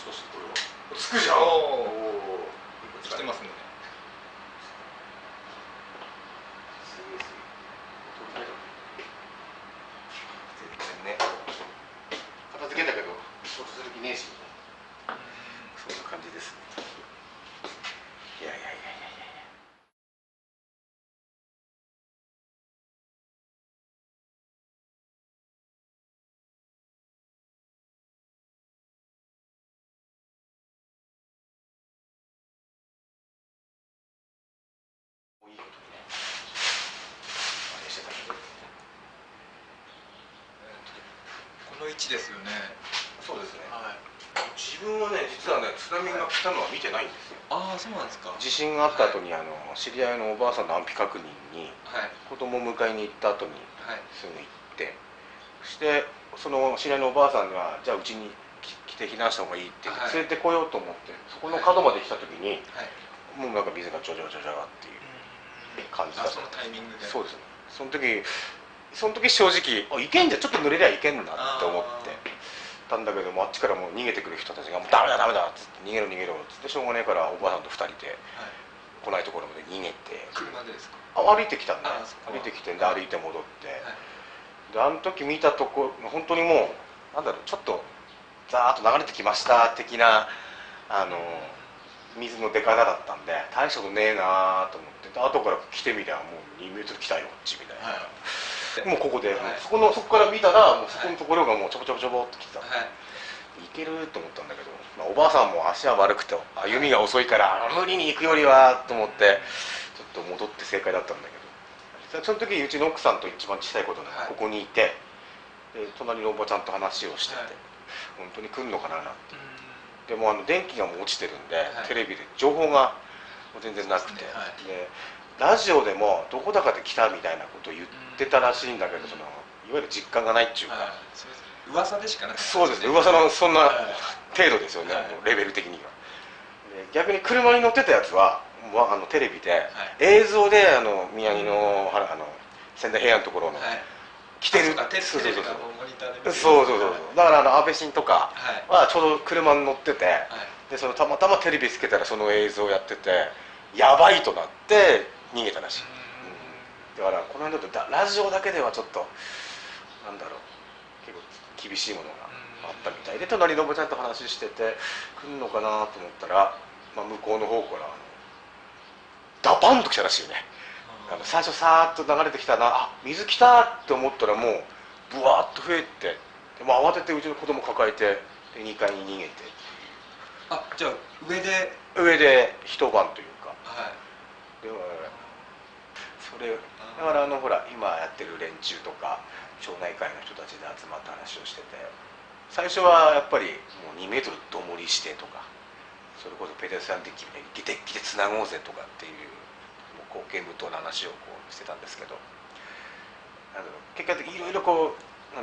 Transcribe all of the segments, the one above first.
しかしこれはつくじゃん。おお、来てますね。すげえすげえ。全然ね、片付けたけど仕事する気ねえし、そんな感じです。いやいやいやいやいや。いいことにね、あれしてたけど。この位置ですよね。そうですね。はい。自分はね、実はね、津波が来たのは見てないんですよ。ああ、そうなんですか。地震があった後に、知り合いのおばあさんの安否確認に、はい。子供を迎えに行った後にはい。すぐ行って、そしてその知り合いのおばあさんがじゃあうちに来て避難した方がいいって言って連れてこようと思って、そこの角まで来た時に、はい。もうなんか水がジョジョジョジョっていう感じだった。そのタイミングで。そうですね。その時正直いけんじゃん、ちょっと濡れりゃいけんなって思ってたんだけども、あっちからもう逃げてくる人たちがもうダメだダメだっつって逃げろ逃げろっつって、しょうがねえからおばあさんと2人で来ないところまで逃げて、車でですか。歩いてきたんで、歩いてきてんで歩いて戻って、であの時見たとこ本当にもうなんだろう、ちょっとザーッと流れてきました的な水の出方だったんで、大したことねえなと思って、後から来てみりゃもう2メートル来たよこっちみたいな、もうここで、そこから見たらもうそこのところがもうちょぼちょぼちょぼって来てたんで、いけると思ったんだけど、おばあさんも足は悪くて歩みが遅いから無理に行くよりはと思ってちょっと戻って正解だったんだけど、実はその時うちの奥さんと一番小さい子がここにいて、で隣のおばちゃんと話をしてて、本当に来るのかななんて。でも電気がもう落ちてるんで、テレビで情報が全然なくて、でラジオでもどこだかで来たみたいなことを言ってたらしいんだけど、いわゆる実感がないっていうか、噂でしかなくて、そうですね、噂のそんな程度ですよね、レベル的には。で逆に車に乗ってたやつはテレビで映像で宮城の仙台平野のところの来てる、そうそうそうだから安倍晋とかはちょうど車に乗ってて、でたまたまテレビつけたらその映像やってて、やばいとなって逃げたらしい。だからこの辺だとラジオだけではちょっとなんだろう、結構厳しいものがあったみたいで、隣のおばちゃんと話してて来るのかなと思ったら、向こうの方からダパンと来たらしいよね。最初さーっと流れてきたな、あ水来たって思ったらもうブワーッと増えて、でも慌ててうちの子供抱えて2階に逃げて。あ、じゃあ上で一晩というか、でそれだからほら今やってる連中とか町内会の人たちで集まって話をしてて、最初はやっぱりもう2メートルどもりしてとか、それこそペデストランデッキみたいにデッキでつなごうぜとかっていう後見無当な話をしてたんですけど、結果的にいろいろ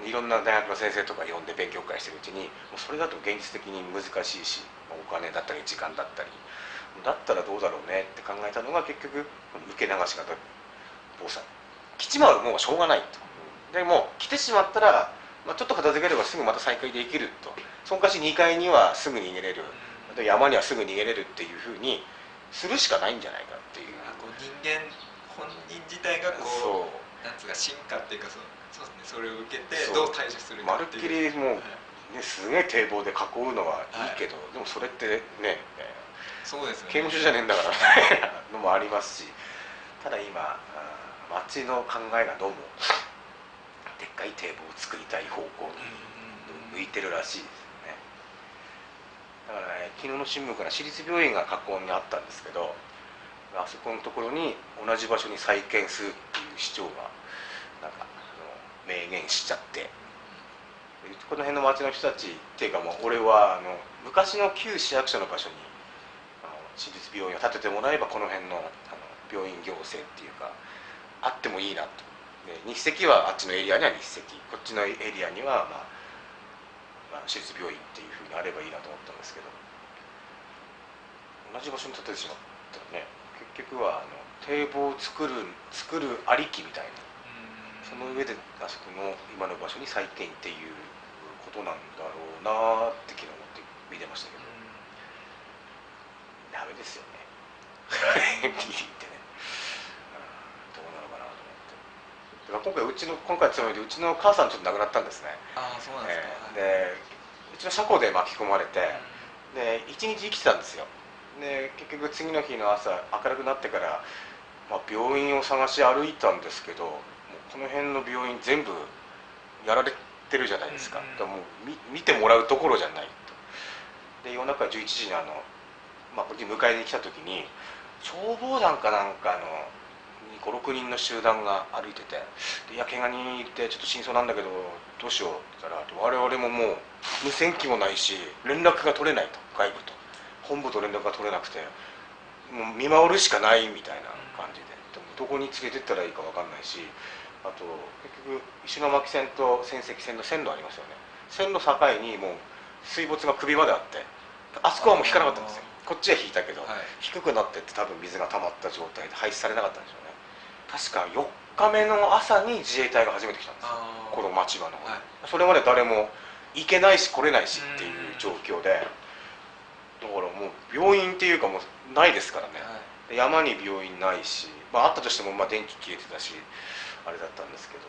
いろんな大学の先生とか呼んで勉強会してるうちに、もうそれだと現実的に難しいし、お金だったり時間だったりだったらどうだろうねって考えたのが、結局受け流し型防災、来ちまうもうしょうがないと。でも来てしまったら、ちょっと片付ければすぐまた再開できると。そのかし2階にはすぐ逃げれる、山にはすぐ逃げれるっていうふうにするしかないんじゃないかっていう。人間本人自体がなんつうか進化っていうか、そうですね、それを受けてどう対処するかっていう。まるっきりもう、すげえ堤防で囲うのはいいけど、でもそれってね、そうですね、刑務所じゃねえんだからのもありますし、ただ今町の考えがどうもでっかい堤防を作りたい方向に向いてるらしいですよね。だからね、昨日の新聞から私立病院が河口にあったんですけど、あそこのところに同じ場所に再建するっていう市長がなんか明言しちゃって、この辺の町の人たちっていうか、もう俺は昔の旧市役所の場所に私立病院を建ててもらえば、この辺の病院行政っていうかあってもいいなと。で日赤はあっちのエリアには日赤、こっちのエリアには私立病院っていうふうにあればいいなと思ったんですけど、同じ場所に建ててしまったらね、結局は堤防を作るありきみたいな、その上であそこの今の場所に再建っていうことなんだろうなって昨日思って見てましたけど。ダメですよねビリってね、どうなのかなと思って。今回つまりでうちの母さんちょっと亡くなったんですね。ああ、そうなんですか。でうちの車庫で巻き込まれて、で一日生きてたんですよ。で結局次の日の朝明るくなってから、病院を探し歩いたんですけど、もうこの辺の病院全部やられてるじゃないですか。だからもう見てもらうところじゃないと。で夜中11時にこっちに迎えに来た時に消防団かなんか56人の集団が歩いてて、いや怪我人いてちょっと真相なんだけどどうしようって言ったら、我々ももう無線機もないし連絡が取れないと、外部と本部と連絡が取れなくてもう見守るしかないみたいな感じで、でもどこに連れてったらいいか分かんないし、あと結局石巻線と仙石線の線路ありますよね。線路境にもう水没が首まであって、あそこはもう引かなかったんですよ。こっちは引いたけど、低くなってって多分水が溜まった状態で排出されなかったんでしょうね。確か4日目の朝に自衛隊が初めて来たんですよ、この町場の方に。それまで誰も行けないし来れないしっていう状況で、だからもう病院っていうかもうないですからね、山に病院ないし、あったとしても電気消えてたしあれだったんですけど、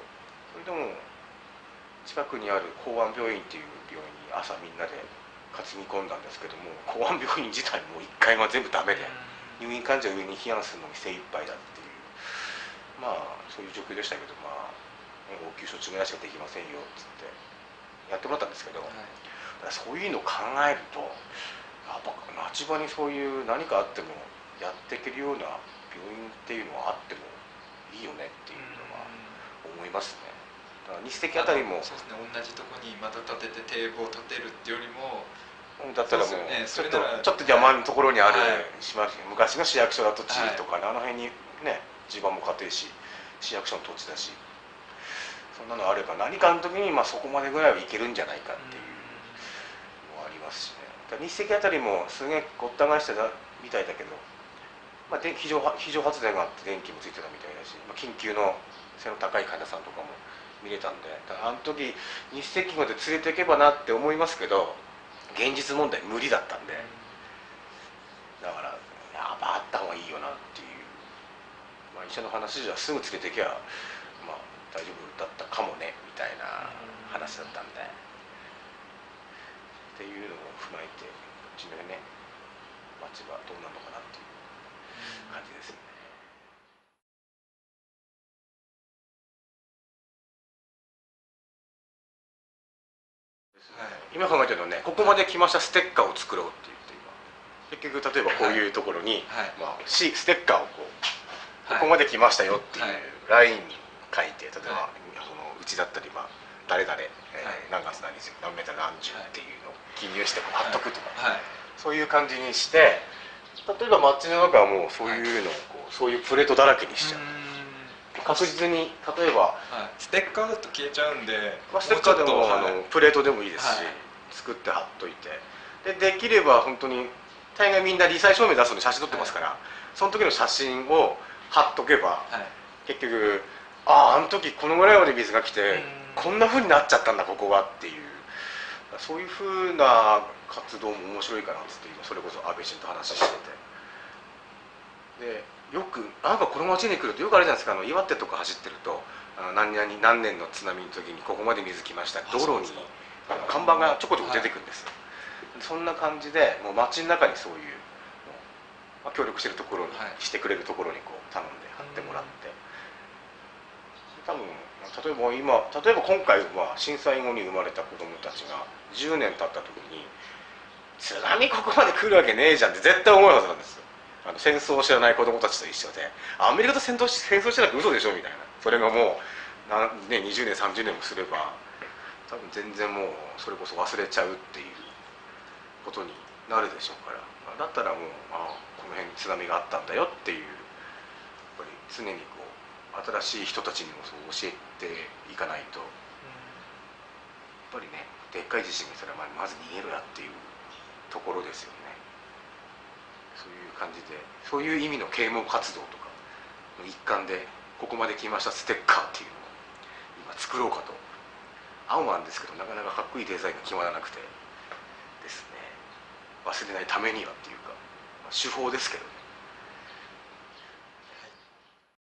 それでも近くにある港湾病院っていう病院に朝みんなで担ぎ込んだんですけども、港湾病院自体も1階が全部ダメで、入院患者を上に避難するのに精一杯だっていう、そういう状況でしたけど、応急処置ぐらいしかできませんよっつってやってもらったんですけど、だからそういうのを考えるとやっぱ町場にそういう何かあってもやっていけるような病院っていうのはあってもいいよねっていうのは思いますね。だから日赤あたりもそうですね、同じとこにまた建てて堤防を建てるっていうよりも、だったらもうちょっと山のところにある、昔の市役所だと地とかね、あの辺にね地盤も固いし市役所の土地だし、そんなのあれば何かの時にそこまでぐらいはいけるんじゃないかっていうのはありますしね。日赤あたりもすげえごった返してたみたいだけど、非常発電があって電気もついてたみたいだし、緊急の背の高い患者さんとかも見れたんで、あの時日赤まで連れていけばなって思いますけど、現実問題無理だったんで、だからやっぱあった方がいいよなっていう、医者の話じゃすぐ連れていけば大丈夫だったかもねみたいな話だったんで、っていうのを踏まえてうちのね町はどうなのかなっていう感じですよね。今考えてるのはね、ここまで来ましたステッカーを作ろうって言って、今結局例えばこういうところに、ステッカーをここまで来ましたよっていうラインに書いて、例えばうちだったり誰々、何月何日何メーター何十っていうのを記入して貼っとくとか、そういう感じにして、例えば街の中はもうそういうのをそういうプレートだらけにしちゃう。確実に例えば、ステッカーだと消えちゃうんで、ステッカーでもプレートでもいいですし、作って貼っといて、できれば本当に大概みんな罹災証明出すので写真撮ってますから、その時の写真を貼っとけば、結局あの時このぐらいまで水が来てこんな風になっちゃったんだここはっていう、そういう風な活動も面白いかなって今それこそ安倍晋と話してて、でよくこの町に来るとよくあるじゃないですか、岩手とか走ってると何年の津波の時にここまで水来ました、道路に看板がちょこちょこ出てくるんですよ。そんな感じでもう街の中にそういう協力してるところに、してくれるところに頼んで貼ってもらって、多分例えば今回は震災後に生まれた子どもたちが10年経った時に津波ここまで来るわけねえじゃんって絶対思うはずなんですよ。戦争を知らない子どもたちと一緒で、アメリカと戦争してなくて嘘でしょみたいな、それがもう20年30年もすれば多分全然もうそれこそ忘れちゃうっていうことになるでしょうから、だったらもうこの辺に津波があったんだよっていう、やっぱり常に新しい人たちにもそう教えていかないと、やっぱりねでっかい地震が来たらまず逃げろやっていうところですよね。そういう感じで、そういう意味の啓蒙活動とかの一環でここまで来ましたステッカーっていうのを今作ろうかと。青なんですけどなかなかかっこいいデザインが決まらなくてですね、忘れないためにはっていうか、手法ですけどね。